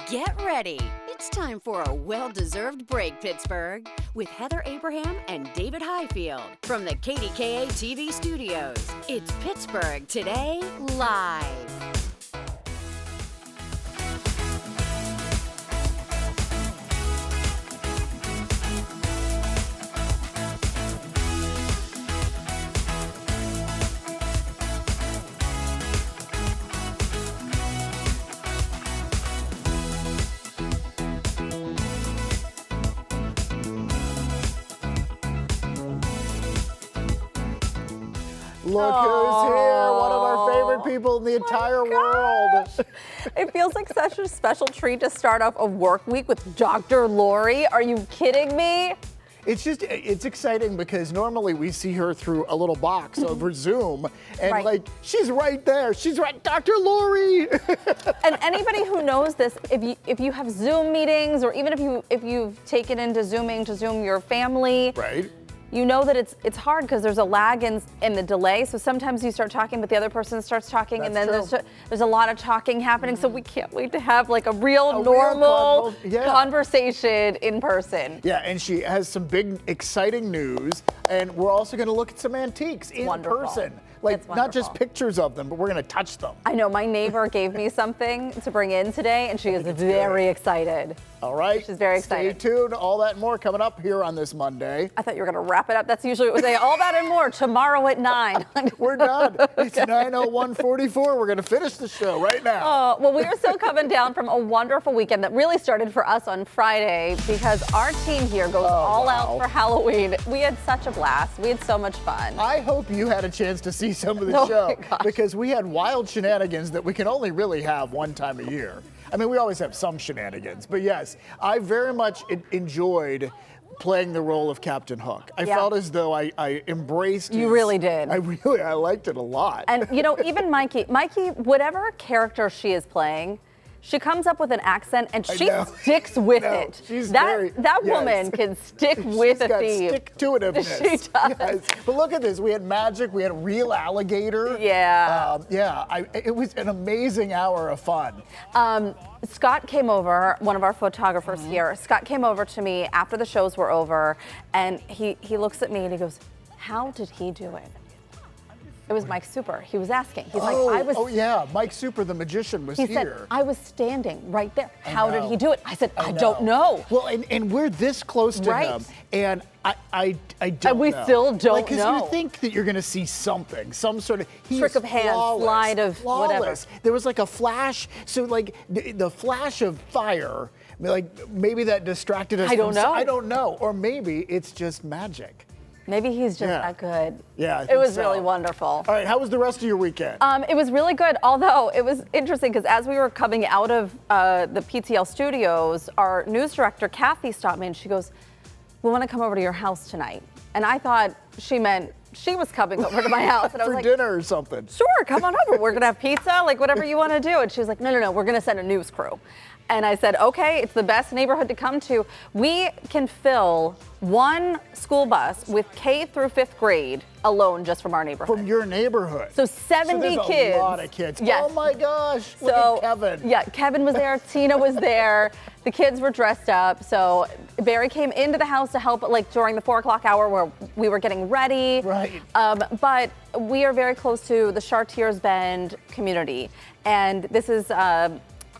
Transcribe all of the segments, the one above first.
Get ready. It's time for a well-deserved break, Pittsburgh, with Heather Abraham and David Highfield from the KDKA-TV studios. It's Pittsburgh Today Live. Look who's here, one of our favorite people in the entire world. It feels like such a special treat to start off a work week with Dr. Lori. Are you kidding me? It's exciting because normally we see her through a little box over Zoom, and like, she's right there. She's right, Dr. Lori. And anybody who knows this, if you have Zoom meetings, or even if you've taken into Zooming to Zoom your family, right? You know that it's hard because there's a lag in the delay. So sometimes you start talking, but the other person starts talking, That's and then true. there's a lot of talking happening. So we can't wait to have like a real normal conversation in person. Yeah, and she has some big, exciting news, and we're also going to look at some antiques in person. Like, not just pictures of them, but we're going to touch them. I know, my neighbor gave me something to bring in today, and she is very excited. All right. She's very excited. Stay tuned. All that and more coming up here on this Monday. I thought you were going to wrap it up. That's usually what we say. All that and more tomorrow at 9. We're done. It's 9:01:44. We're going to finish the show right now. Oh, well, we are still coming down from a wonderful weekend that really started for us on Friday because our team here goes all out for Halloween. We had such a blast. We had so much fun. I hope you had a chance to see some of the show because we had wild shenanigans that we can only really have one time a year. I mean, we always have some shenanigans, but yes, I very much enjoyed playing the role of Captain Hook. I felt as though I embraced it. You really did. I liked it a lot. And you know, even Mikey, whatever character she is playing, she comes up with an accent and she sticks with it. That woman can stick with a theme. Stick-to-itiveness. She does. Yes. But look at this. We had magic. We had a real alligator. Yeah. It was an amazing hour of fun. Scott came over, one of our photographers here. Scott came over to me after the shows were over, and he looks at me and he goes, "How did he do it?" It was Mike Super. He was asking. He's like, Mike Super, the magician, was here. He said, I was standing right there. How did he do it? I said, I don't know. Well, and we're this close to him, and I don't and we know. still don't Because you think that you're going to see something, some sort of trick of hand, slide of whatever. There was like a flash. So like the flash of fire, like maybe that distracted us. I don't know. I don't know. Or maybe it's just magic. Maybe he's just that good. Yeah, it was really wonderful. All right, how was the rest of your weekend? It was really good, although it was interesting because as we were coming out of the PTL studios, our news director, Kathy, stopped me and she goes, "We want to come over to your house tonight." And I thought she meant she was coming over to my house. And I was For dinner or something. Sure, come on over. We're going to have pizza, like whatever you want to do. And she was like, no, we're going to send a news crew. And I said, okay, it's the best neighborhood to come to. We can fill one school bus with K through 5th grade alone just from our neighborhood. From your neighborhood. So 70 there's kids. A lot of kids. Yes. Oh my gosh. Look at Kevin. Yeah, Kevin was there. Tina was there. The kids were dressed up. So Barry came into the house to help like during the 4 o'clock hour where we were getting ready. Right. But we are very close to the Chartiers Bend community. And this is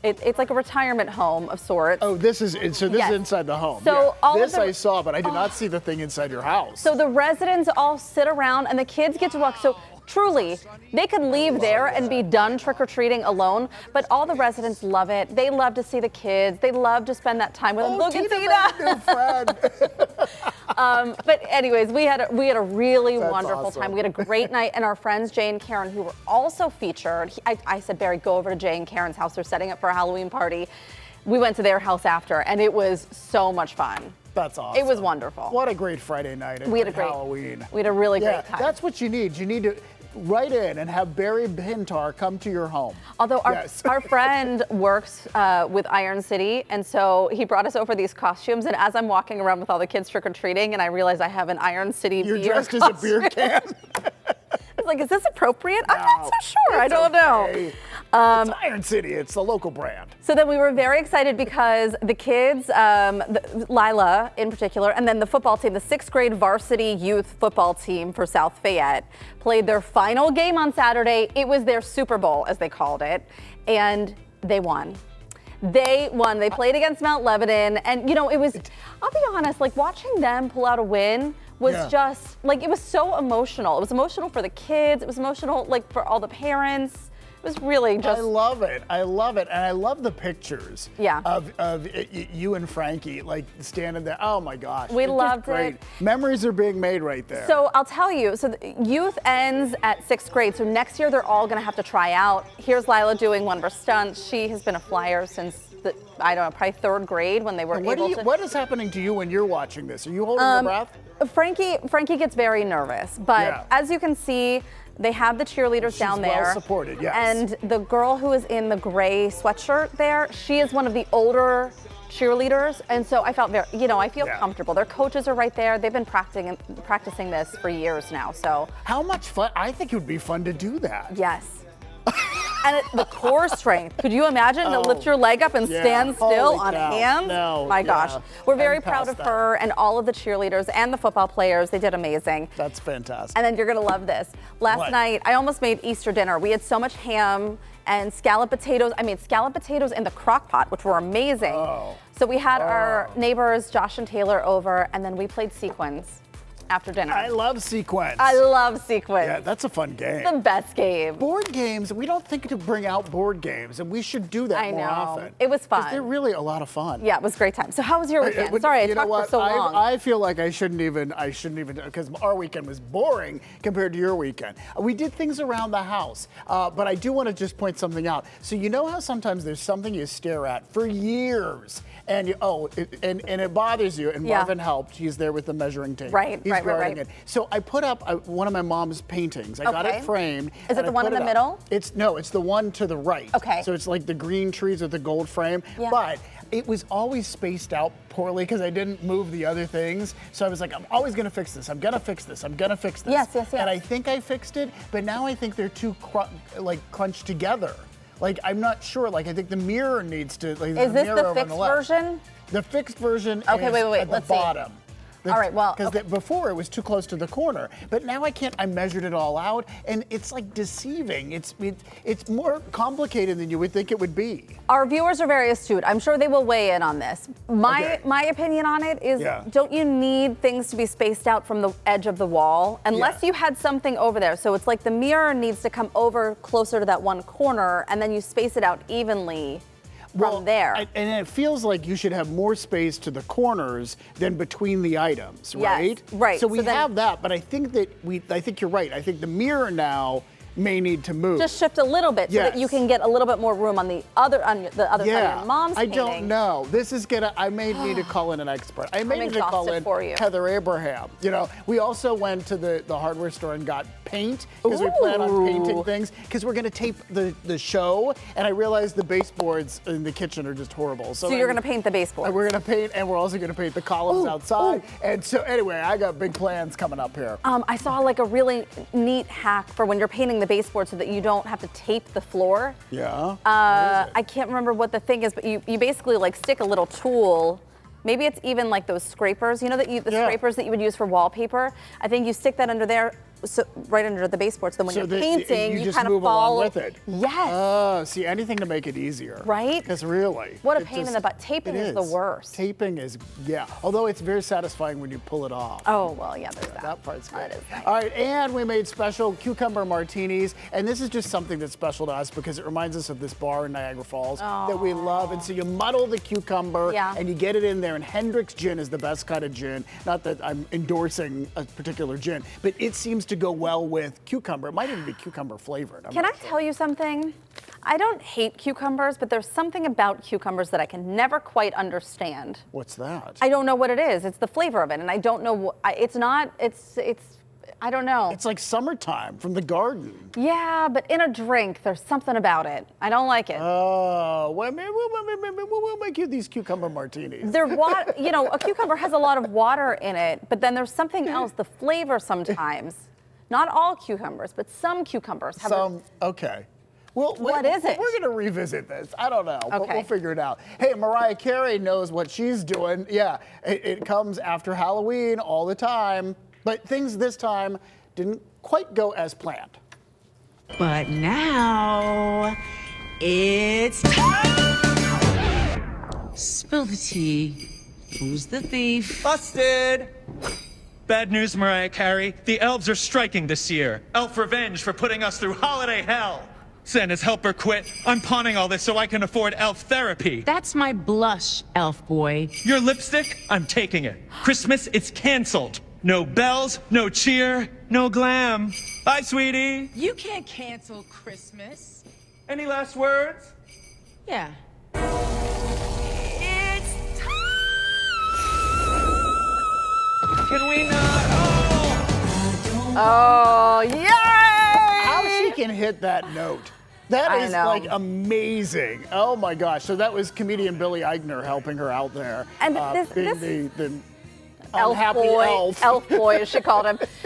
it's like a retirement home of sorts. Oh, this is is inside the home. So this I saw, but I did not see the thing inside your house. So the residents all sit around and the kids get to walk. So truly, they could leave there and be done trick-or-treating alone, but all the residents love it. They love to see the kids. They love to spend that time with them. Look at Tina. New friend. But anyways, we had a really wonderful time. We had a great night, and our friends Jay and Karen, who were also featured. I said, Barry, go over to Jay and Karen's house. They're setting up for a Halloween party. We went to their house after, and it was so much fun. That's awesome. It was wonderful. What a great Friday night. We had a great Halloween. We had a really great time. That's what you need. You need to write in and have Barry Pintar come to your home. Although our friend works with Iron City, and so he brought us over these costumes, and as I'm walking around with all the kids trick-or-treating, and I realize I have an Iron City beer You're dressed costume. as a beer can. was like, is this appropriate? No, I'm not so sure. I don't know. It's Iron City. It's the local brand. So then we were very excited because the kids, Lila in particular, and then the football team, the 6th grade varsity youth football team for South Fayette, played their final game on Saturday. It was their Super Bowl, as they called it, and they won. They won. They played against Mount Lebanon, and you know, it was, I'll be honest, like watching them pull out a win was just like, it was so emotional. It was emotional for the kids. It was emotional like for all the parents. It was really just. I love it. I love it. And I love the pictures of you and Frankie like standing there. Oh my gosh. We loved great. it. Memories are being made right there. So I'll tell you, so the youth ends at 6th grade. So next year they're all gonna have to try out. Here's Lila doing one of her stunts. She has been a flyer since I don't know, probably 3rd grade when they were able to. What is happening to you when you're watching this? Are you holding your breath? Frankie gets very nervous, but as you can see, they have the cheerleaders down there. Well supported, yes. And the girl who is in the gray sweatshirt there, she is one of the older cheerleaders, and so I felt very, you know, I feel comfortable. Their coaches are right there. They've been practicing this for years now. So how much fun? I think it would be fun to do that. Yes. And the core strength. Could you imagine to lift your leg up and stand still on hands? No, my gosh. We're very proud of her and all of the cheerleaders and the football players. They did amazing. That's fantastic. And then you're going to love this. Last night, I almost made Easter dinner. We had so much ham and scalloped potatoes. I made scalloped potatoes in the crock pot, which were amazing. So we had our neighbors, Josh and Taylor, over, and then we played sequins after dinner. I love sequence. I love sequence. Yeah, that's a fun game. It's the best game. Board games, we don't think to bring out board games, and we should do that more often. It was fun. They're really a lot of fun. Yeah, it was a great time. So how was your weekend? Sorry, I talked for so long. I feel like I shouldn't even, because our weekend was boring compared to your weekend. We did things around the house, but I do want to just point something out. So you know how sometimes there's something you stare at for years, and it bothers you, and Marvin helped. He's there with the measuring tape. Right. It. So I put up one of my mom's paintings. I got it framed. Is it the one in the middle? It's the one to the right. Okay. So it's like the green trees with the gold frame. Yeah. But it was always spaced out poorly because I didn't move the other things. So I was like, I'm always gonna fix this. I'm gonna fix this. I'm gonna fix this. Yes. And I think I fixed it, but now I think they're too crunched together. Like, I'm not sure. Like, I think the mirror needs to. Like, is this the fixed version? The fixed version is wait. at the Let's bottom. See. All right, well. Because before it was too close to the corner, but now I measured it all out, and it's like deceiving. It's more complicated than you would think it would be. Our viewers are very astute. I'm sure they will weigh in on this. My opinion on it is, don't you need things to be spaced out from the edge of the wall? Unless you had something over there. So it's like the mirror needs to come over closer to that one corner, and then you space it out evenly from there. And it feels like you should have more space to the corners than between the items, right? Yes, right. So we have that, but I think you're right. I think the mirror now may need to move. Just shift a little bit so that you can get a little bit more room on the other side of your mom's painting. I don't know. This is I may need to call in an expert. I may need to call in Heather Abraham. You know, we also went to the hardware store and got paint because we plan on painting things because we're going to tape the show, and I realized the baseboards in the kitchen are just horrible. So you're going to paint the baseboards. We're going to paint, and we're also going to paint the columns outside. And so anyway, I got big plans coming up here. I saw like a really neat hack for when you're painting the baseboard so that you don't have to tape the floor. Yeah. I can't remember what the thing is, but you basically like stick a little tool. Maybe it's even like those scrapers, you know, scrapers that you would use for wallpaper. I think you stick that under there, right under the baseboard, so then when you're painting, you just kind of move follow. along with it. Yes. Oh, see, anything to make it easier. Right? Because really. What a pain in the butt. Taping is the worst. Taping is, although it's very satisfying when you pull it off. Oh, well, yeah, there's that. That part's good. That is nice. All right, and we made special cucumber martinis, and this is just something that's special to us because it reminds us of this bar in Niagara Falls that we love. And so you muddle the cucumber and you get it in there, and Hendrick's gin is the best kind of gin. Not that I'm endorsing a particular gin, but it seems to go well with cucumber. It might even be cucumber flavored. Can I tell you something? I don't hate cucumbers, but there's something about cucumbers that I can never quite understand. What's that? I don't know what it is. It's the flavor of it, and I don't know. I don't know. It's like summertime from the garden. Yeah, but in a drink, there's something about it. I don't like it. Oh, well, maybe we'll make you these cucumber martinis. A cucumber has a lot of water in it, but then there's something else, the flavor sometimes. Not all cucumbers, but some cucumbers have okay. Well, what is it? We're going to revisit this. I don't know, but Okay. we'll figure it out. Hey, Mariah Carey knows what she's doing. Yeah, it comes after Halloween all the time, but things this time didn't quite go as planned. But now it's time! Spill the tea. Who's the thief? Busted! Bad news, Mariah Carey. The elves are striking this year. Elf revenge for putting us through holiday hell. Santa's helper quit. I'm pawning all this so I can afford elf therapy. That's my blush, elf boy. Your lipstick? I'm taking it. Christmas, it's canceled. No bells, no cheer, no glam. Bye, sweetie. You can't cancel Christmas. Any last words? Yeah. It's time! Can we not? Oh, yay! How she can hit that note. That is know. like amazing. Oh my gosh. So that was comedian Billy Eichner helping her out there. And the Elf unhappy boy, elf. as she called him. This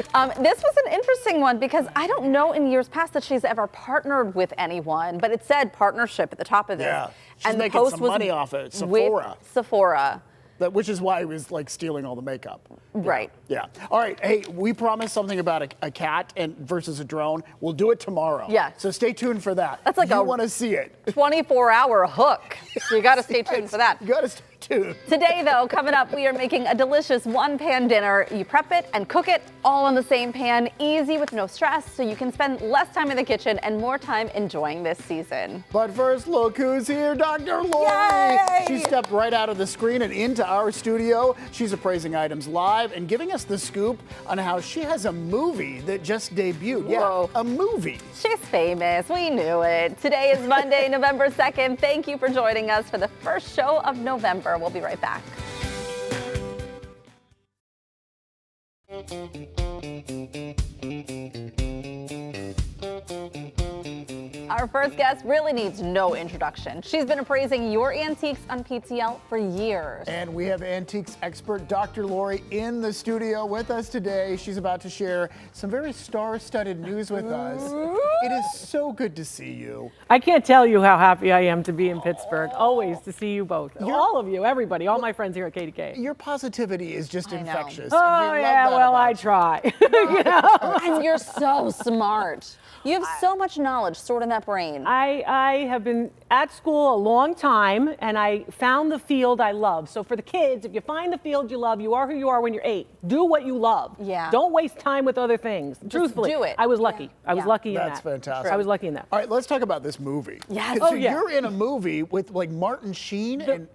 was an interesting one because I don't know in years past that she's ever partnered with anyone, but it said partnership at the top of this. Yeah. She's and the making post some was money off it. with Sephora. Which is why he was like stealing all the makeup. Right. Yeah. All right. Hey, we promised something about a cat versus a drone. We'll do it tomorrow. Yeah. So stay tuned for that. That's like you want to see it. 24-hour hook. So you got to stay tuned for that. You got to stay tuned. Today, though, coming up, we are making a delicious one-pan dinner. You prep it and cook it all in the same pan, easy with no stress, so you can spend less time in the kitchen and more time enjoying this season. But first, look who's here, Dr. Lori. Yay! She stepped right out of the screen and into our studio. She's appraising items live and giving us the scoop on how she has a movie that just debuted. Whoa. Yeah, a movie. She's famous. We knew it. Today is Monday, November 2nd. Thank you for joining us for the first show of November. We'll be right back. Our first guest really needs no introduction. She's been appraising your antiques on PTL for years. And we have antiques expert Dr. Lori in the studio with us today. She's about to share some very star-studded news with us. It is so good to see you. I can't tell you how happy I am to be in Pittsburgh. Always to see you both. All of you, everybody, all my friends here at KDKA. Your positivity is just I know. infectious. Oh, and we love yeah, that well, about I you. try. You know? And you're so smart. You have so much knowledge stored in that brain. I have been at school a long time, and I found the field I love. So for the kids, if you find the field you love, you are who you are when you're 8. Do what you love. Yeah. Don't waste time with other things. Truthfully, do it. I was lucky. I was Yeah. lucky in that. That's fantastic. I was lucky in that. All right, let's talk about this movie. Yes. So Oh, yeah. you're in a movie with like Martin Sheen and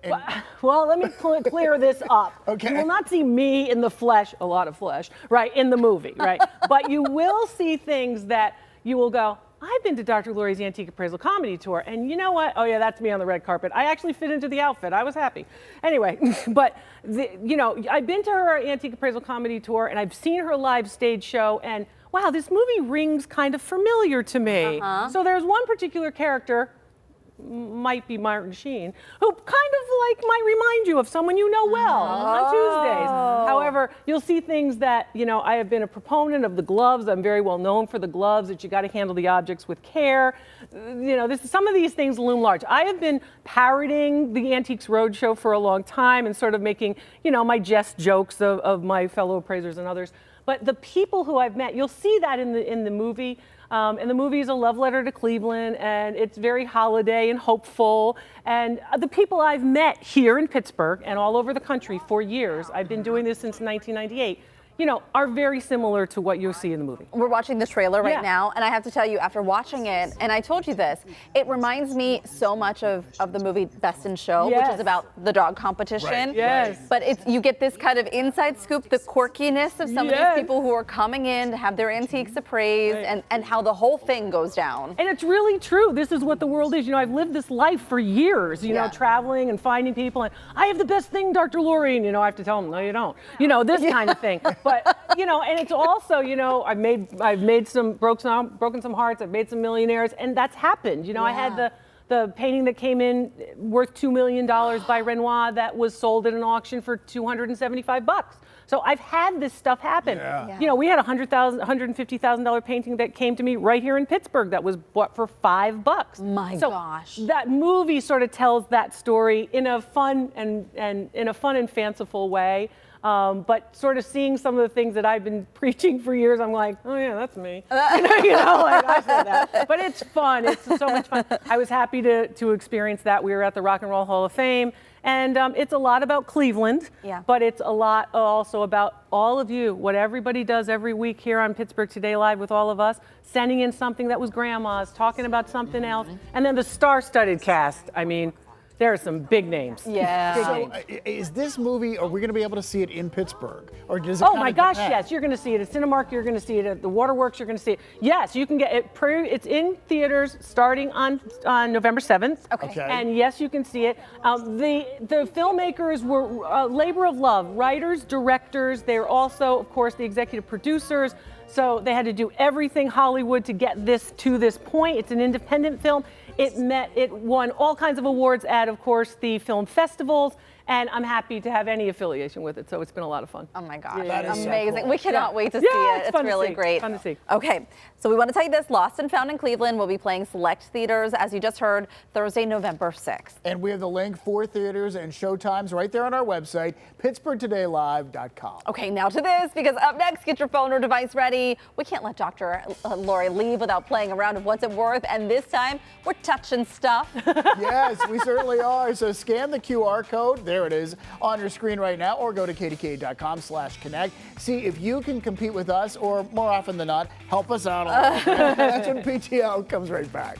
Well, let me clear this up. Okay. You will not see me in the flesh, a lot of flesh, right, in the movie, right? But you will see things that you will go, I've been to Dr. Lori's Antique Appraisal Comedy Tour, and you know what? Oh yeah, that's me on the red carpet. I actually fit into the outfit. I was happy. Anyway, but I've been to her Antique Appraisal Comedy Tour, and I've seen her live stage show, and wow, this movie rings kind of familiar to me. So there's one particular character, might be Martin Sheen, who kind of like might remind you of someone you know well on Tuesdays. However, you'll see things that, I have been a proponent of the gloves. I'm very well known for the gloves, that you got to handle the objects with care. Some of these things loom large. I have been parroting the Antiques Roadshow for a long time and sort of making, my jest jokes of my fellow appraisers and others. But the people who I've met, you'll see that in the movie. And the movie is a love letter to Cleveland, and it's very holiday and hopeful. And the people I've met here in Pittsburgh and all over the country for years, I've been doing this since 1998, are very similar to what you'll see in the movie. We're watching the trailer right Yeah. now, and I have to tell you, after watching it, and I told you this, it reminds me so much of the movie Best in Show, which Yes. is about the dog competition. Right. Yes. But you get this kind of inside scoop, the quirkiness of some of Yes. these people who are coming in to have their antiques appraised, and how the whole thing goes down. And it's really true. This is what the world is. I've lived this life for years, Yeah. traveling and finding people. And I have the best thing, Dr. Lori. And, I have to tell them, no, you don't. This kind of thing. But, and it's also, I've broken some hearts. I've made some millionaires. And that's happened. I had the the painting that came in worth $2 million by Renoir that was sold at an auction for $275. So I've had this stuff happen. Yeah. You know, we had a $150,000 painting that came to me right here in Pittsburgh that was bought for $5. My gosh. That movie sort of tells that story in a fun and fanciful way. But sort of seeing some of the things that I've been preaching for years, I'm like, oh yeah, that's me. You know, like I said that. But it's fun. It's so much fun. I was happy to experience that. We were at the Rock and Roll Hall of Fame. And it's a lot about Cleveland, but it's a lot also about all of you, what everybody does every week here on Pittsburgh Today Live with all of us, sending in something that was grandma's, talking about something else, and then the star-studded cast. I mean, there are some big names. Yeah. So is this movie, are we going to be able to see it in Pittsburgh? Or does it Oh my gosh, yes. You're going to see it at Cinemark. You're going to see it at the Waterworks. You're going to see it. Yes, you can get it. It's in theaters starting on November 7th. Okay. And yes, you can see it. The filmmakers were labor of love. Writers, directors. They're also, of course, the executive producers. So they had to do everything Hollywood to get this to this point. It's an independent film. It won all kinds of awards at, of course, the film festivals, and I'm happy to have any affiliation with it, so it's been a lot of fun. Oh my gosh, That is amazing. so cool. We cannot wait to see it. It's fun really to see. great. Fun to see. Okay, so we want to tell you this, Lost and Found in Cleveland will be playing select theaters, as you just heard, Thursday, November 6th. And we have the link for theaters and showtimes right there on our website, PittsburghTodayLive.com. Okay, now to this, because up next, get your phone or device ready. We can't let Dr. Lori leave without playing a round of What's It Worth, and this time, we're touching stuff. Yes, we certainly are. So scan the QR code, there it is, on your screen right now, or go to KDKA.com/connect. See if you can compete with us, or more often than not, help us out a little bit. That's when PTL comes right back.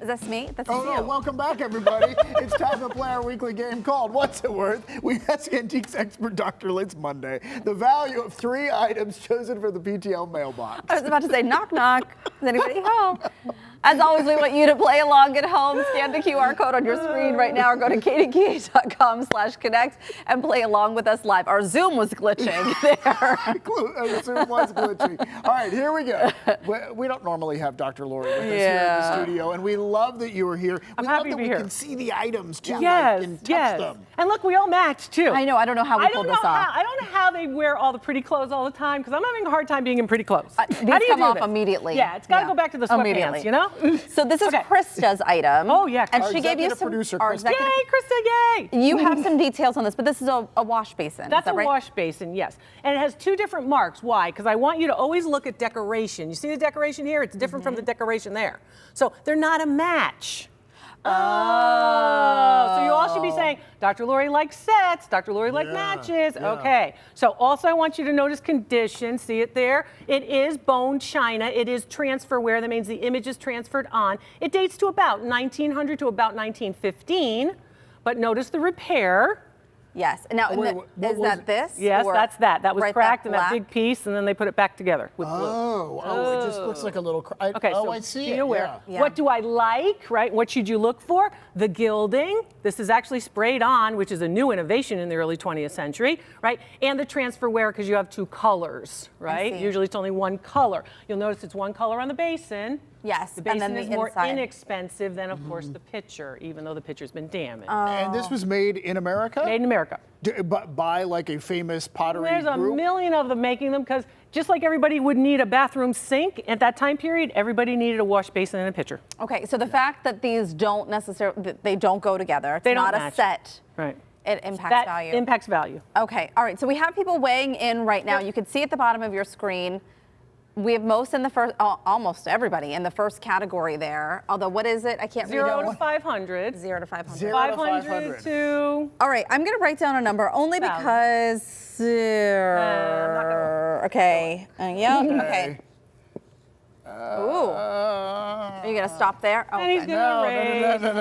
Is that me? That's Oh, you. no, welcome back, everybody. It's time to play our weekly game called What's It Worth? We ask antiques expert Dr. Litz Monday the value of 3 items chosen for the PTL mailbox. I was about to say, knock, knock. Is anybody home? As always, we want you to play along at home. Scan the QR code on your screen right now or go to KDKA.com/connect and play along with us live. Our Zoom was glitching there. Zoom was glitchy. All right, here we go. We don't normally have Dr. Lori with us here in the studio, and we love that you are here. I'm we happy love to that be we here. can see the items too, Yes, and touch yes. them. And look, we all matched too. I know. I don't know how we pulled this off. I don't know how they wear all the pretty clothes all the time because I'm having a hard time being in pretty clothes. These How do you come do off this? immediately. Yeah, it's got to Yeah. go back to the Immediately. sweatpants, you know? So this is Okay. Krista's item. Oh, yeah. And Our she gave you executive some. producer, our Krista. executive- Yay, Krista, yay! You have some details on this, but this is a wash basin. That's is that a right? wash basin, yes. And it has 2 different marks. Why? Because I want you to always look at decoration. You see the decoration here? It's different from the decoration there. So they're not a match. Oh, so you all should be saying, Dr. Lori likes sets, Dr. Lori likes matches. yeah. Okay. So also I want you to notice condition. See it there? It is bone china. It is transfer wear. That means the image is transferred on. It dates to about 1900 to about 1915. But notice the repair. Yes. Now, wait, what is was that it? this? Yes, or that's that. That was right, cracked in that black? big piece, and then they put it back together with glue. Oh, it just looks like a little. Okay, so I see be it. aware. Yeah. What do I like, right? What should you look for? The gilding. This is actually sprayed on, which is a new innovation in the early 20th century, right? And the transfer wear, because you have 2 colors, right? see. Usually it's only 1 color. You'll notice it's 1 color on the basin. Yes, The and basin then is the more inside. inexpensive than, of course, the pitcher, even though the pitcher's been damaged. And this was made in America? Made in America. By like a famous pottery There's a group? million of them making them because just like everybody would need a bathroom sink at that time period, everybody needed a wash basin and a pitcher. Okay, so the fact that these don't necessarily, they don't go together, it's They don't not a match. set. Right. It impacts That value. impacts value. Okay, all right, so we have people weighing in right now. You can see at the bottom of your screen, we have most in the first, almost everybody in the first category there. Although, what is it? I can't read 0 it. to 500. 0 to 500. 0 to 500 to. All right, I'm going to write down a number only Thousand. because. Okay. Yeah. Okay. Ooh. Are you going to stop there? And he's Okay. gonna raise. He's going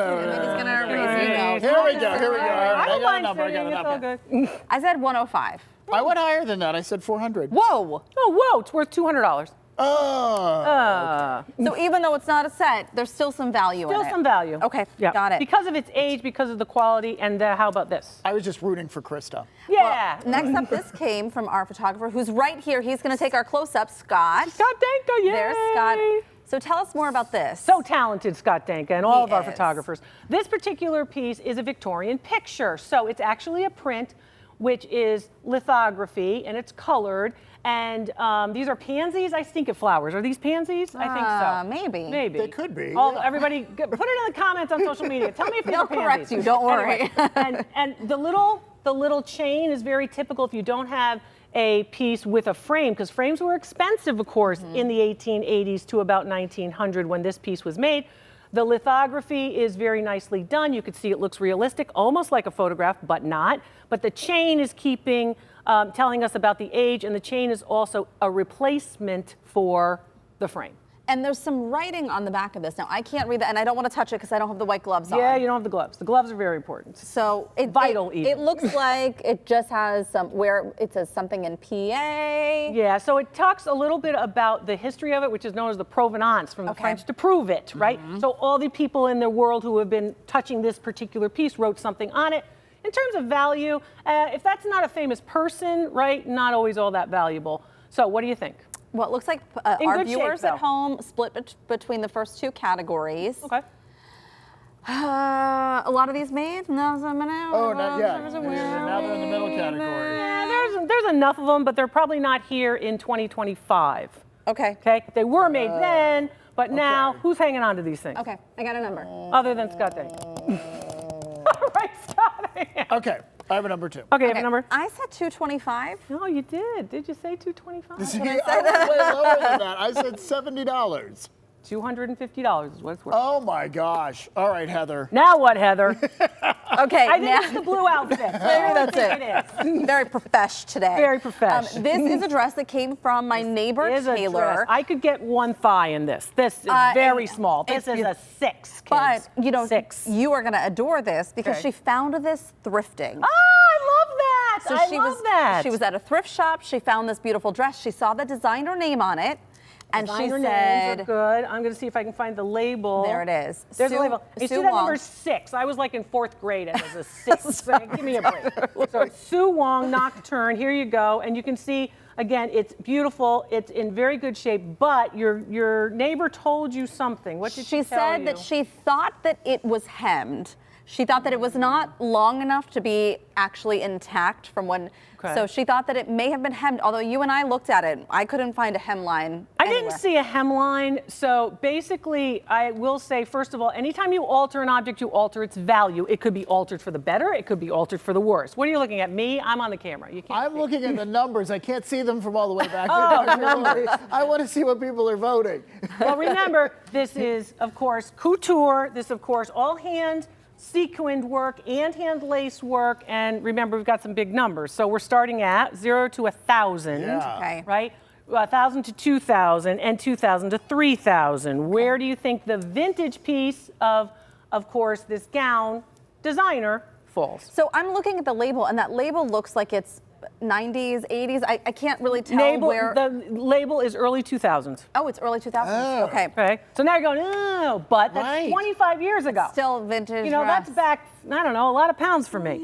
to raise you know. Here we go. Here we go. All right, I I don't got a mind number. I got singing, a it's all number. good. I said 105. I went higher than that. I said 400. Whoa. Oh, whoa, it's worth $200. Oh. So even though it's not a set, there's still some value in it. Still some value. Okay, Yeah. got it. Because of its age, because of the quality, and how about this? I was just rooting for Krista. Yeah. Next up, this came from our photographer who's right here. He's going to take our close-up, Scott. Scott Danka, yay! There's Scott. So tell us more about this. So talented, Scott Danka, and all of our is. photographers. This particular piece is a Victorian picture. So it's actually a print, which is lithography, and it's colored. And these are pansies. I stink at flowers. Are these pansies? I think so. Maybe. Maybe. They could be. Everybody, put it in the comments on social media. Tell me if these They'll are pansies. correct you, don't worry. Anyway, and the little chain is very typical if you don't have a piece with a frame, because frames were expensive, of course, in the 1880s to about 1900 when this piece was made. The lithography is very nicely done. You could see it looks realistic, almost like a photograph, but not. But the chain is telling us about the age, and the chain is also a replacement for the frame. And there's some writing on the back of this. Now, I can't read that, and I don't want to touch it because I don't have the white gloves on. Yeah, you don't have the gloves. The gloves are very important. So Vital even. It looks like it just has where it says something in PA. Yeah, so it talks a little bit about the history of it, which is known as the provenance, from the French to prove it, right? So all the people in the world who have been touching this particular piece wrote something on it. In terms of value, if that's not a famous person, right, not always all that valuable. So what do you think? Well, it looks like In our good shape, viewers though. at home split between the first two categories. Okay. A lot of these made? No, Oh, not yet. Now they're in the middle category. Yeah, there's enough of them, but they're probably not here in 2025. Okay. Okay, they were made then, but now who's hanging on to these things? Okay, I got a number. Other than Scott Day. All right, Scott. Okay, I have a number 2. Okay, you have a number? I said 225. No, you did. Did you say 225? See, I was way lower than that. I said $70. $250 is what it's worth. Oh my gosh. All right, Heather. Now what, Heather? Okay, I think it's the blue outfit. Maybe that's it. It is. Very profesh today. Very profesh. This is a dress that came from my neighbor Is a Taylor. dress. I could get one thigh in this. This is very small. This is a 6, kids. But you know, 6. you are going to adore this because Okay. she found this thrifting. Oh, I love that. So I love that. She was at a thrift shop. She found this beautiful dress. She saw the designer name on it, and Designer she names said, are good. I'm going to see if I can find the label. "There it is." There's Sue- a label. You Sue see that Wong. number 6? I was like in 4th grade and it was a 6. So give me a break. So Sue Wong Nocturne. Here you go, and you can see again. It's beautiful. It's in very good shape. But your neighbor told you something. What did she tell said you? that she thought that it was hemmed. She thought that it was not long enough to be actually intact from when. Okay. So she thought that it may have been hemmed. Although you and I looked at it, I couldn't find a hemline. I didn't see a hemline. So basically, I will say, first of all, anytime you alter an object, you alter its value. It could be altered for the better. It could be altered for the worse. What are you looking at? Me? I'm on the camera. You can't. I'm looking at the numbers. I can't see them from all the way back Oh, here. numbers. I want to see what people are voting. Well, remember, this is, of course, couture. This, of course, all hand sequined work and hand lace work. And remember, we've got some big numbers. So we're starting at 0 to 1,000. Yeah. Okay. Right? 1,000 to 2,000 and 2,000 to 3,000. Where do you think the vintage piece of course, this gown designer falls? So I'm looking at the label, and that label looks like it's 90s, 80s. I can't really tell where. The label is early 2000s. Oh, it's early 2000s. Oh. Okay. Okay. So now you're going, oh, but that's Right. 25 years ago. Still vintage. You know, dress. that's back, I don't know, a lot of pounds for me.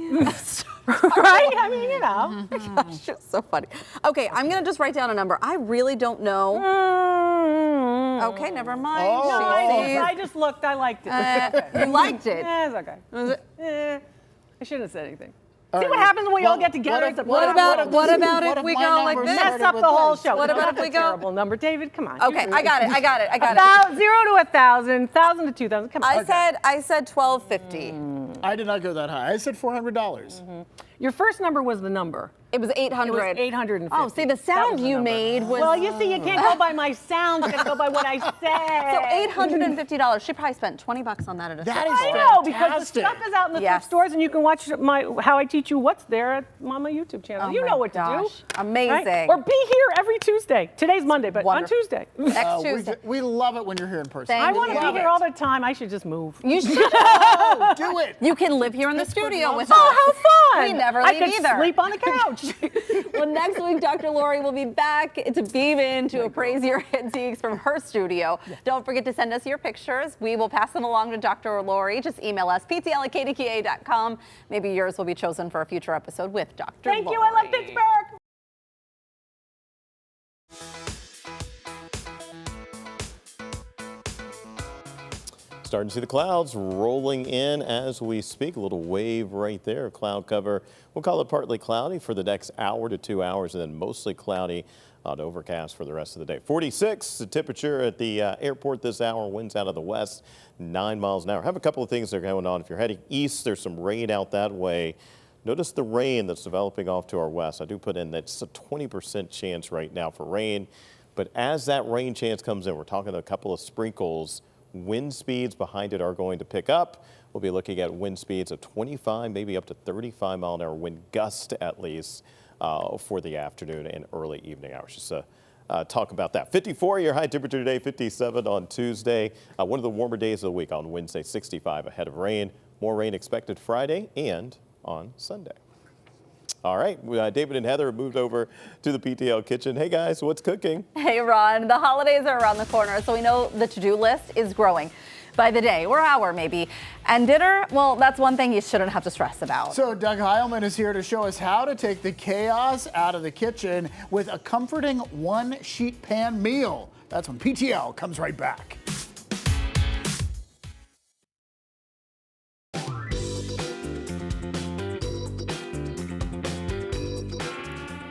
Right? I mean, you know. Gosh, it's so funny. Okay, I'm gonna just write down a number. I really don't know. Okay, never mind. Oh. No, She I just looked, I liked it. you liked it. It's okay. I shouldn't have said anything. All See right, what happens when we all well, get together? what if- It's a what problem. if- what about what if we my go like number this? Mess started up with the whole this? show. What about That's if we a go- terrible number, David? Come on. Okay, I got it. I got it. 0 to 1,000, 1,000 to 2,000. Come on. I said 1250. I did not go that high. I said $400. Your first number was the number. It was 800. It was 850. Oh, see, the That sound was the you number. made was. Well, you see, you can't go by my sound. You got to go by what I said. So $850. She probably spent $20 on that at a That thrift is I store. know, because the fantastic. stuff is out in the Yes. thrift stores, and you can watch How I Teach You What's There at Mama YouTube channel. Oh You my know what to gosh. do. Amazing. Right? Or be here every Tuesday. Today's Monday, but Wonderful. on Tuesday. Next Tuesday. We love it when you're here in person. Thank I want to you. be here all the time. I should just move. You should. go. Do it. You can live here in the studio with us. Oh, how fun! We never I leave could either. sleep on the couch. Well, next week, Dr. Lori will be back to beam in to appraise your antiques from her studio. Don't forget to send us your pictures. We will pass them along to Dr. Lori. Just email us, ptl@kdka.com. Maybe yours will be chosen for a future episode with Dr. Lori. Thank you. I love Pittsburgh. Starting to see the clouds rolling in as we speak. A little wave right there. Cloud cover. We'll call it partly cloudy for the next hour to 2 hours, and then mostly cloudy to overcast for the rest of the day. 46 the temperature at the airport this hour. Winds out of the west, 9 miles an hour. Have a couple of things that are going on. If you're heading east, there's some rain out that way. Notice the rain that's developing off to our west. I do put in that's a 20% chance right now for rain. But as that rain chance comes in, we're talking a couple of sprinkles. Wind speeds behind it are going to pick up. We'll be looking at wind speeds of 25, maybe up to 35 mile an hour wind gust at least for the afternoon and early evening hours. Just talk about that. 54 your high temperature today, 57 on Tuesday. One of the warmer days of the week on Wednesday, 65 ahead of rain. More rain expected Friday and on Sunday. All right, David and Heather moved over to the PTL kitchen. Hey guys, what's cooking? Hey Ron, the holidays are around the corner, so we know the to-do list is growing by the day or hour maybe. And dinner, well, that's one thing you shouldn't have to stress about. So Doug Heilman is here to show us how to take the chaos out of the kitchen with a comforting one sheet pan meal. That's when PTL comes right back.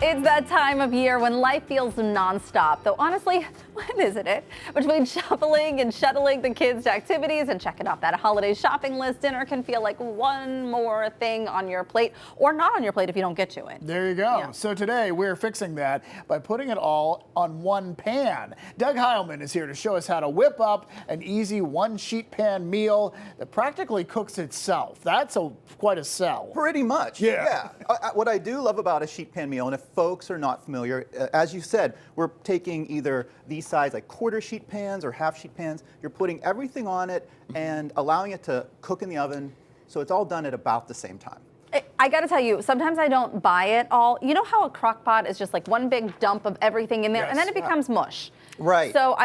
It's that time of year when life feels nonstop, though honestly, when isn't it? Between shuffling and shuttling the kids to activities and checking off that holiday shopping list, dinner can feel like one more thing on your plate, or not on your plate if you don't get to it. There you go. Yeah. So today we're fixing that by putting it all on one pan. Doug Heilman is here to show us how to whip up an easy one sheet pan meal that practically cooks itself. That's quite a sell. Pretty much. Yeah. What I do love about a sheet pan meal, and if folks are not familiar, as you said, we're taking either these size like quarter sheet pans or half sheet pans. You're putting everything on it and allowing it to cook in the oven, so it's all done at about the same time. I gotta tell you, sometimes I don't buy it all. You know how a crock pot is just like one big dump of everything in there, Yes. and then it becomes mush. Right. So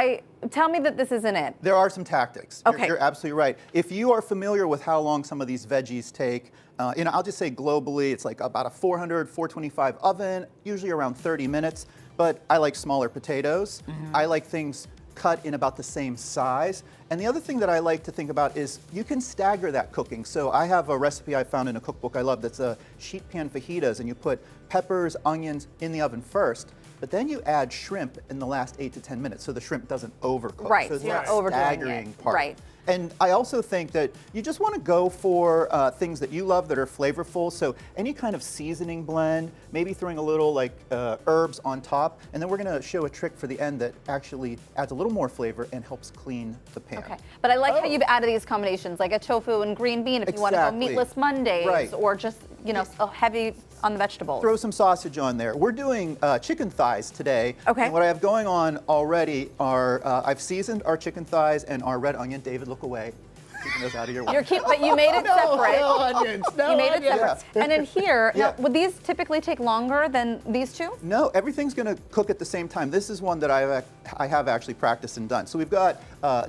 tell me that this isn't it. There are some tactics. Okay. You're absolutely right. If you are familiar with how long some of these veggies take, I'll just say globally, it's like about a 400, 425 oven, usually around 30 minutes. But I like smaller potatoes. I like things cut in about the same size. And the other thing that I like to think about is you can stagger that cooking. So I have a recipe I found in a cookbook I love that's a sheet pan fajitas, and you put peppers, onions in the oven first, but then you add shrimp in the last 8 to 10 minutes so the shrimp doesn't overcook. Right, So it's you're that not overdoing staggering it. part. Right. And I also think that you just want to go for things that you love that are flavorful. So any kind of seasoning blend, maybe throwing a little like herbs on top. And then we're going to show a trick for the end that actually adds a little more flavor and helps clean the pan. Okay, but I like how you've added these combinations, like a tofu and green bean if you want to go Exactly. meatless Mondays, Right. or just, heavy on the vegetables. Throw some sausage on there. We're doing chicken thighs today. Okay. And what I have going on already are I've seasoned our chicken thighs and our red onion. David, look away. Keeping those out of your way. You're cute, but you made it separate. No onions. No You made it onions. separate. And in here, Yeah. now, would these typically take longer than these two? No, everything's going to cook at the same time. This is one that I have actually practiced and done. So we've got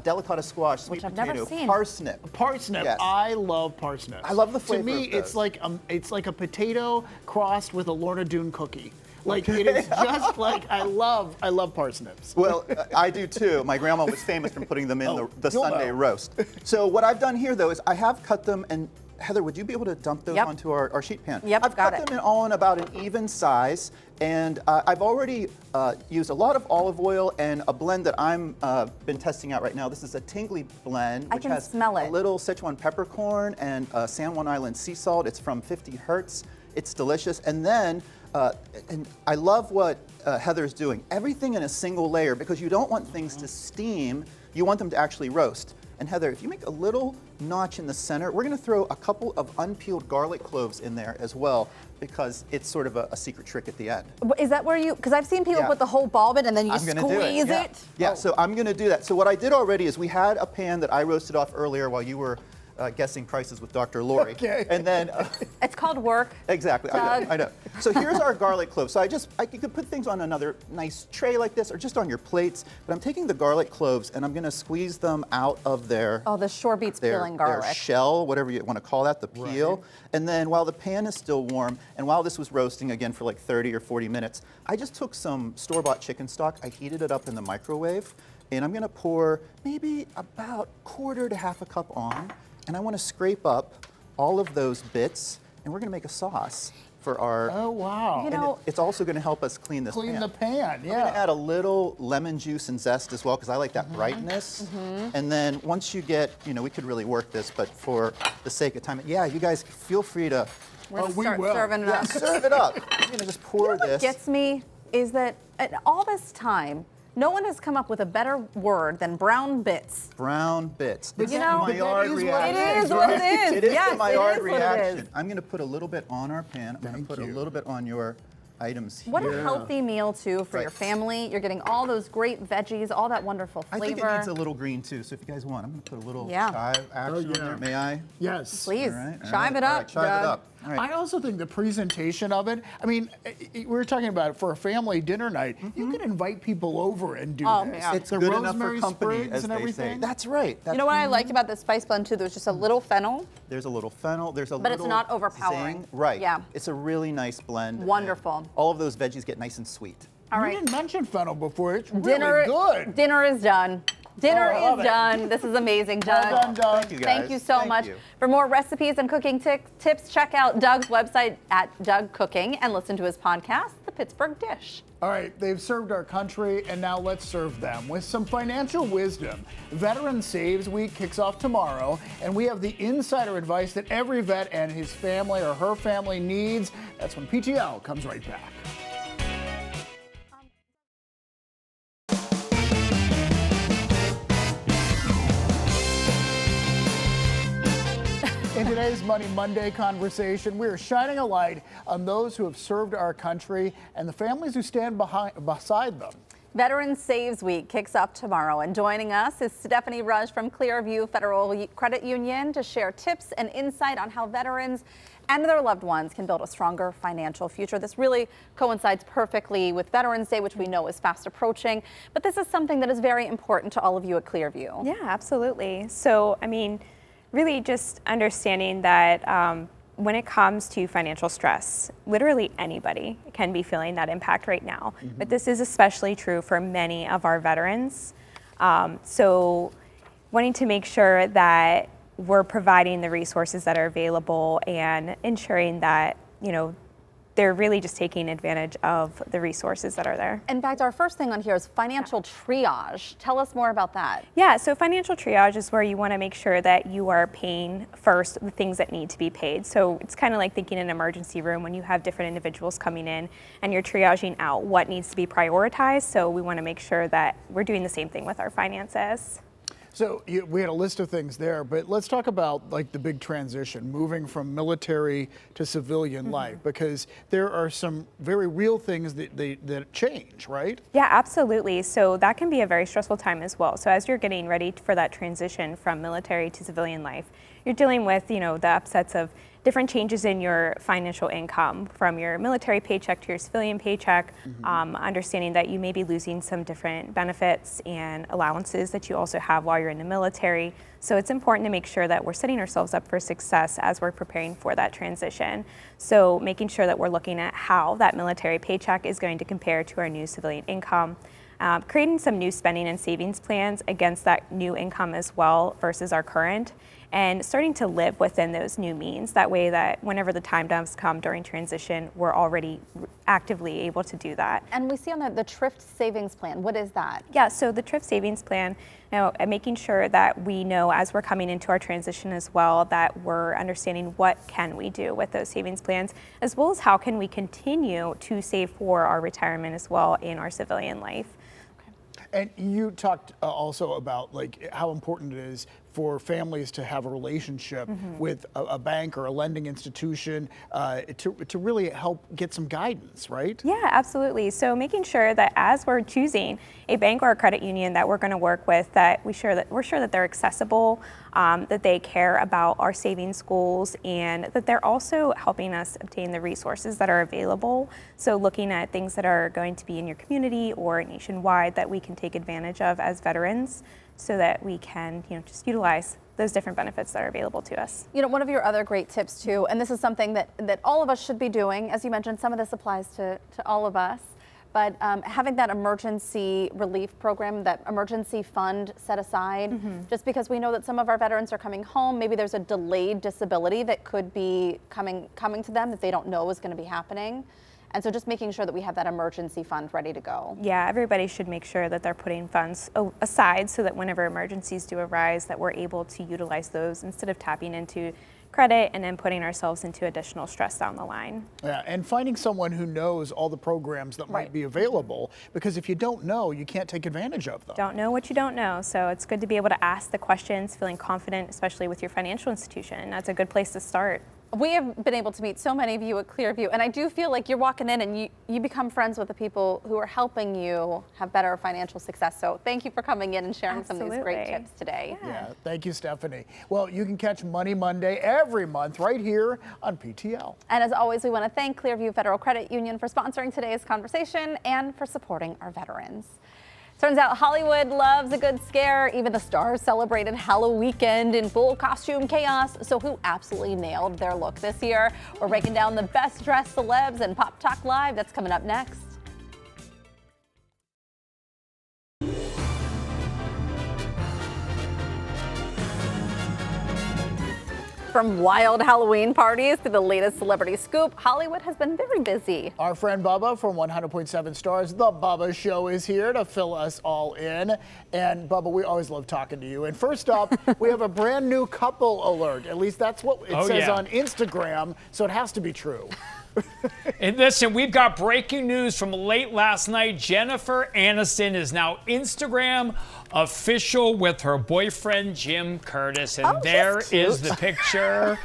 delicata squash, sweet Which I've never potato, seen. parsnip. Parsnip. Yes. I love parsnips. I love the flavor To me, of it's those. like a potato crossed with a Lorna Doone cookie. Like it is just like I love parsnips. Well, I do too. My grandma was famous for putting them in the you'll Sunday know. roast. So what I've done here though is I have cut them, and Heather, would you be able to dump those Yep. onto our sheet pan? Yep, I've got cut it. them in all in about an even size, and I've already used a lot of olive oil and a blend that I'm been testing out right now. This is a tingly blend, I which can has smell it. a little Sichuan peppercorn and San Juan Island sea salt. It's from 50 Hertz. It's delicious. And then, and I love what Heather's doing. Everything in a single layer, because you don't want things to steam. You want them to actually roast. And Heather, if you make a little notch in the center, we're going to throw a couple of unpeeled garlic cloves in there as well, because it's sort of a secret trick at the end. Is that where because I've seen people Yeah. put the whole bulb in and then you I'm gonna do squeeze yeah. it? Yeah, so I'm going to do that. So what I did already is we had a pan that I roasted off earlier while you were Guessing Prices with Dr. Lori. Okay. And then It's called work. exactly. I know. So here's our garlic cloves. So you could put things on another nice tray like this, or just on your plates. But I'm taking the garlic cloves and I'm going to squeeze them out of their The shore beets peeling garlic. Their shell, whatever you want to call that, the peel. Right. And then while the pan is still warm, and while this was roasting again for like 30 or 40 minutes, I just took some store-bought chicken stock. I heated it up in the microwave, and I'm going to pour maybe about 1/4 to 1/2 cup on, and I want to scrape up all of those bits, and we're going to make a sauce for our. Oh wow! You know, it's also going to help us clean this pan. Clean the pan, yeah. I'm going to add a little lemon juice and zest as well because I like that brightness. And then once you get, we could really work this, but for the sake of time, yeah, you guys feel free to. We're going to start serving it up. Serve it up. I'm going to just pour this. What gets me is that all this time, no one has come up with a better word than brown bits. Brown bits. It's the Maillard reaction. It is what it is. It is yes, the Maillard it is reaction. I'm going to put a little bit on our pan. I'm going to put a little bit on your items here. What a healthy meal, too, for your family. You're getting all those great veggies, all that wonderful flavor. I think it needs a little green, too. So if you guys want, I'm going to put a little chive action on there. May I? Yes. Please. All right. Chive it up, right, chive it up. All right. I also think the presentation of it, I mean, we were talking about it for a family dinner night. You can invite people over and do this. Yeah. It's the good enough for rosemary company, sprigs as and they everything. say. That's right. You know what I liked about the spice blend, too? There's just a little fennel. There's a little fennel. There's a But little it's not overpowering. zing. Right. Yeah. It's a really nice blend. Wonderful. And all of those veggies get nice and sweet. All You right. didn't mention fennel before. It's really good. Dinner is done. Dinner I love is it. done. This is amazing, Doug. Well done. Thank you, guys. Thank you so Thank much. you. For more recipes and cooking tips, check out Doug's website at Doug Cooking and listen to his podcast, The Pittsburgh Dish. All right, they've served our country, and now let's serve them with some financial wisdom. Veteran Saves Week kicks off tomorrow, and we have the insider advice that every vet and his family or her family needs. That's when PTL comes right back. In today's Money Monday conversation, we are shining a light on those who have served our country and the families who stand beside them. Veteran Saves Week kicks off tomorrow, and joining us is Stephanie Rush from Clearview Federal Credit Union to share tips and insight on how veterans and their loved ones can build a stronger financial future. This really coincides perfectly with Veterans Day, which we know is fast approaching, but this is something that is very important to all of you at Clearview. Yeah, absolutely. So, I mean, really just understanding that when it comes to financial stress, literally anybody can be feeling that impact right now. But this is especially true for many of our veterans. So wanting to make sure that we're providing the resources that are available and ensuring that, they're really just taking advantage of the resources that are there. In fact, our first thing on here is financial triage. Tell us more about that. Yeah, so financial triage is where you want to make sure that you are paying first the things that need to be paid. So it's kind of like thinking in an emergency room when you have different individuals coming in and you're triaging out what needs to be prioritized. So we want to make sure that we're doing the same thing with our finances. So we had a list of things there, but let's talk about like the big transition, moving from military to civilian life, because there are some very real things that change, right? Yeah, absolutely. So that can be a very stressful time as well. So as you're getting ready for that transition from military to civilian life, you're dealing with, the upsets of different changes in your financial income from your military paycheck to your civilian paycheck, understanding that you may be losing some different benefits and allowances that you also have while you're in the military. So it's important to make sure that we're setting ourselves up for success as we're preparing for that transition. So making sure that we're looking at how that military paycheck is going to compare to our new civilian income. Creating some new spending and savings plans against that new income as well versus our current, and starting to live within those new means. That way that whenever the time does come during transition, we're already actively able to do that. And we see on the Thrift Savings Plan, what is that? Yeah, so the Thrift Savings Plan, making sure that we know as we're coming into our transition as well, that we're understanding what can we do with those savings plans, as well as how can we continue to save for our retirement as well in our civilian life. And you talked also about like how important it is for families to have a relationship with a bank or a lending institution to really help get some guidance, right? Yeah, absolutely. So making sure that as we're choosing a bank or a credit union that we're going to work with, that we're sure that they're accessible, that they care about our savings goals, and that they're also helping us obtain the resources that are available. So looking at things that are going to be in your community or nationwide that we can take advantage of as veterans, so that we can, just utilize those different benefits that are available to us. One of your other great tips too, and this is something that all of us should be doing, as you mentioned, some of this applies to all of us, but having that emergency relief program, that emergency fund set aside, just because we know that some of our veterans are coming home, maybe there's a delayed disability that could be coming to them that they don't know is going to be happening. And so just making sure that we have that emergency fund ready to go. Yeah, everybody should make sure that they're putting funds aside so that whenever emergencies do arise, that we're able to utilize those instead of tapping into credit and then putting ourselves into additional stress down the line. Yeah, and finding someone who knows all the programs that might be available, because if you don't know, you can't take advantage of them. Don't know what you don't know, so it's good to be able to ask the questions, feeling confident, especially with your financial institution. That's a good place to start. We have been able to meet so many of you at Clearview, and I do feel like you're walking in and you become friends with the people who are helping you have better financial success. So thank you for coming in and sharing some of these great tips today. Yeah, thank you, Stephanie. Well, you can catch Money Monday every month right here on PTL. And as always, we want to thank Clearview Federal Credit Union for sponsoring today's conversation and for supporting our veterans. Turns out Hollywood loves a good scare. Even the stars celebrated Halloween weekend in full costume chaos. So who absolutely nailed their look this year? We're breaking down the best dressed celebs and Pop Talk Live. That's coming up next. From wild Halloween parties to the latest celebrity scoop, Hollywood has been very busy. Our friend Bubba from 100.7 Stars, The Bubba Show, is here to fill us all in. And Bubba, we always love talking to you. And first up, we have a brand new couple alert. At least that's what it says on Instagram, so it has to be true. And listen, we've got breaking news from late last night. Jennifer Aniston is now Instagram official with her boyfriend, Jim Curtis. And there is the picture.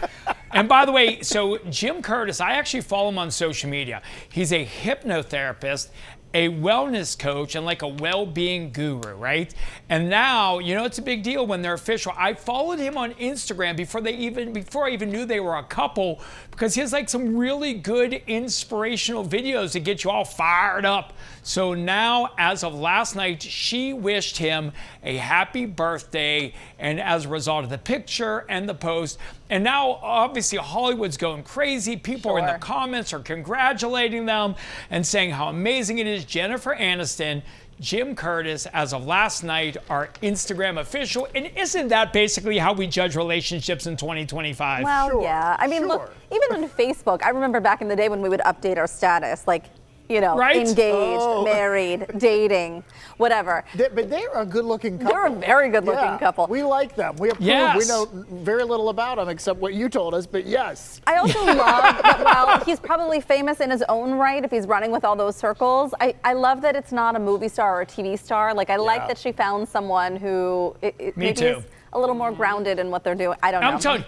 And by the way, so Jim Curtis, I actually follow him on social media. He's a hypnotherapist, a wellness coach, and like a well-being guru, right? And now, it's a big deal when they're official. I followed him on Instagram before I even knew they were a couple, because he has like some really good inspirational videos to get you all fired up. So now, as of last night, she wished him a happy birthday, and as a result of the picture and the post, and now obviously Hollywood's going crazy. People in the comments are congratulating them and saying how amazing it is. Jennifer Aniston, Jim Curtis, as of last night, are Instagram official. And isn't that basically how we judge relationships in 2025? Well, yeah. I mean, look, even on Facebook, I remember back in the day when we would update our status, like, engaged, married, dating, whatever. But they're a good-looking couple. They're a very good-looking couple. We like them. We approve. We know very little about them except what you told us, but yes. I also love that while he's probably famous in his own right, if he's running with all those circles, I love that it's not a movie star or a TV star. Like, I like that she found someone who maybe is a little more grounded in what they're doing. I don't know. I'm telling you.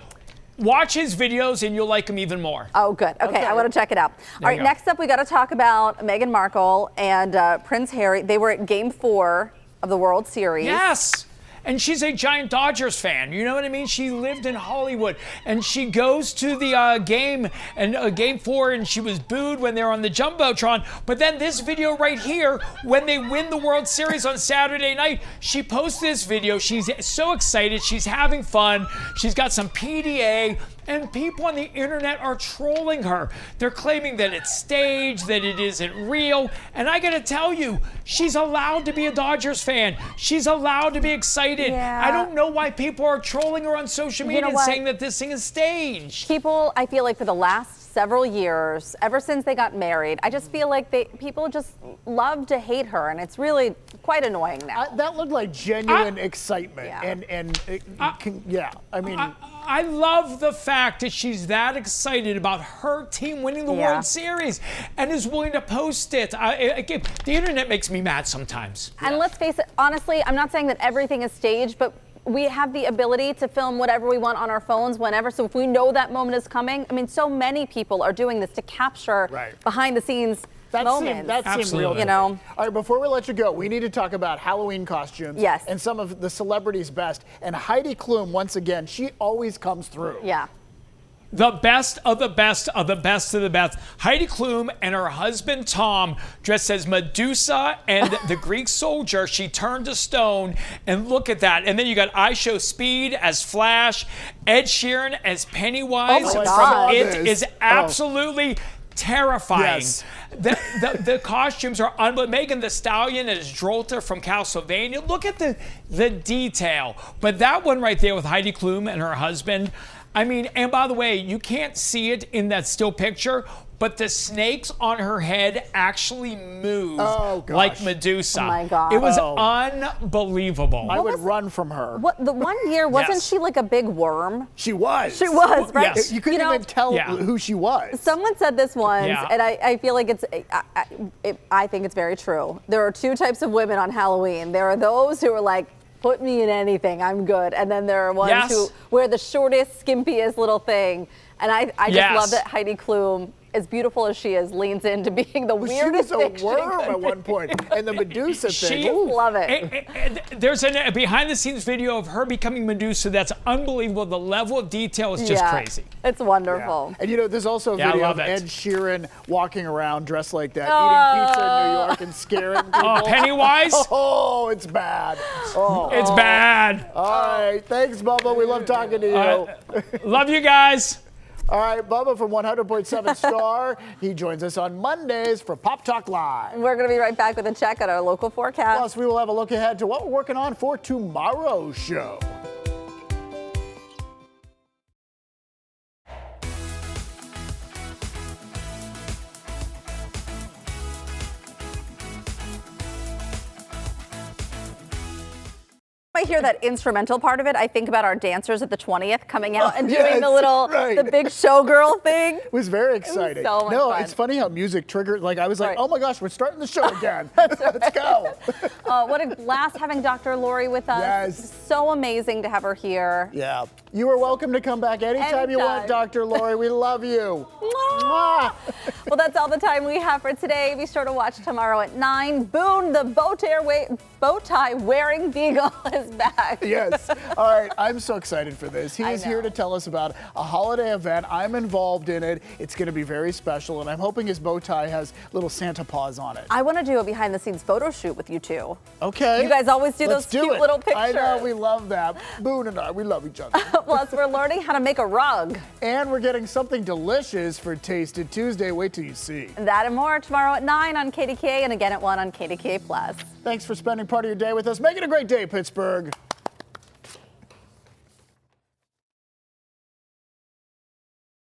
Watch his videos and you'll like him even more. Oh, good. Okay, I want to check it out. All right, next up, we got to talk about Meghan Markle and Prince Harry. They were at Game 4 of the World Series. Yes. And she's a giant Dodgers fan. You know what I mean? She lived in Hollywood. And she goes to the game, and Game 4, and she was booed when they were on the Jumbotron. But then this video right here, when they win the World Series on Saturday night, she posts this video. She's so excited. She's having fun. She's got some PDA. And people on the internet are trolling her. They're claiming that it's staged, that it isn't real. And I gotta tell you, she's allowed to be a Dodgers fan. She's allowed to be excited. Yeah. I don't know why people are trolling her on social media and saying that this thing is staged. People, I feel like for the last several years, ever since they got married, I just feel like people just love to hate her, and it's really quite annoying now. That looked like genuine excitement. I love the fact that she's that excited about her team winning the World Series and is willing to post it. The internet makes me mad sometimes. And let's face it, honestly, I'm not saying that everything is staged, but we have the ability to film whatever we want on our phones whenever. So if we know that moment is coming, I mean, so many people are doing this to capture behind the scenes moments. That seemed real. You know. All right, before we let you go, we need to talk about Halloween costumes. Yes. And some of the celebrities' best. And Heidi Klum, once again, she always comes through. Yeah. The best of the best of the best of the best. Heidi Klum and her husband Tom dressed as Medusa and the Greek soldier she turned to stone. And look at that. And then you got I Show Speed as Flash, Ed Sheeran as Pennywise. Oh my God. It is absolutely terrifying. Yes. The costumes are unbelievable. Megan Thee Stallion as Drolta from Castlevania. Look at the detail. But that one right there with Heidi Klum and her husband, I mean, and by the way, you can't see it in that still picture, but the snakes on her head actually move like Medusa. Oh my God. It was unbelievable. I would run from her. What the one year wasn't she like a big worm? She was. She was, right? Yes. You couldn't even tell who she was. Someone said this once, and I feel like I think it's very true. There are two types of women on Halloween. There are those who are like, put me in anything, I'm good. And then there are ones who wear the shortest, skimpiest little thing. And I just love that Heidi Klum, as beautiful as she is, leans into being the weirdest thing. She was a worm at one point. And the Medusa thing. Love it. And there's a behind-the-scenes video of her becoming Medusa that's unbelievable. The level of detail is just crazy. It's wonderful. Yeah. And you know, there's also a video of Ed Sheeran walking around dressed like that, eating pizza in New York and scaring people. Oh, Pennywise? Oh, it's bad. Oh. It's bad. All right. Thanks, Bubba. We love talking to you. Love you guys. All right, Bubba from 100.7 Star. He joins us on Mondays for Pop Talk Live. We're going to be right back with a check on our local forecast. Plus, we will have a look ahead to what we're working on for tomorrow's show. I hear that instrumental part of it, I think about our dancers at the 20th coming out and doing the big showgirl thing. It was very exciting. So much fun. It's funny how music triggered. Like I was like, oh my gosh, we're starting the show again. Let's go. What a blast having Dr. Lori with us. Yes. So amazing to have her here. Yeah. You are welcome to come back anytime you want, Dr. Lori. We love you. Mwah. Well, that's all the time we have for today. Be sure to watch tomorrow at 9. Boone, the bow tie wearing beagle is back. Yes. All right. I'm so excited for this. He is here to tell us about a holiday event. I'm involved in it. It's going to be very special, and I'm hoping his bow tie has little Santa paws on it. I want to do a behind-the-scenes photo shoot with you two. Okay. You guys always do those cute little pictures. I know. We love that. Boone and I, we love each other. Plus, we're learning how to make a rug. And we're getting something delicious for Tasted Tuesday. Wait till you see. That and more tomorrow at 9 on KDKA and again at 1 on KDKA+. Thanks for spending part of your day with us. Make it a great day, Pittsburgh.